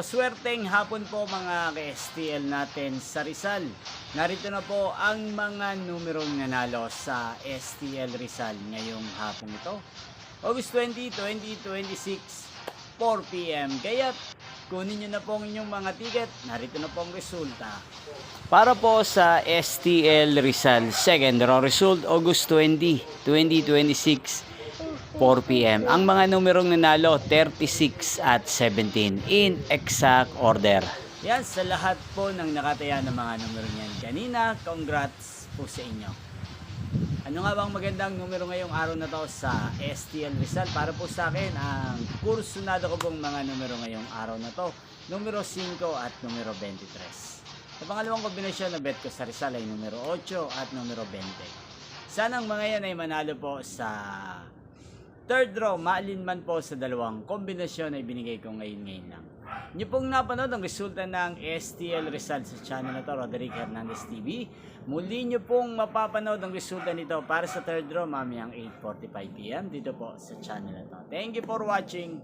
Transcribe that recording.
Mapaswerteng hapon po mga ka-STL natin sa Rizal. Narito na po ang mga numerong nanalo sa STL Rizal ngayong hapon ito. August 20, 2026, 4 p.m. Kaya't kunin nyo na po ang inyong mga ticket. Narito na po ang resulta. Para po sa STL Rizal, second raw result, August 20, 2026. 4 p.m. Ang mga numerong nanalo, 36 at 17 in exact order. Yan, sa lahat po ng nakataya ng mga numero niyan kanina, congrats po sa inyo. Ano nga bang magandang numero ngayong araw na to sa STL Rizal? Para po sa akin, ang kursunado ko pong mga numero ngayong araw na to, numero 5 at numero 23. Sa pangalawang kombinasyon na bet ko sa Rizal ay numero 8 at numero 20. Sana ang mga yan ay manalo po sa third draw, maalinman po sa dalawang kombinasyon ay binigay ko ngayon lang. Nyo pong napanood ang resulta ng STL Rizal sa channel na to, Roderick Hernandez TV. Muli nyo pong mapapanood ang resulta nito para sa third draw mamayang 8:45 p.m. dito po sa channel na to. Thank you for watching.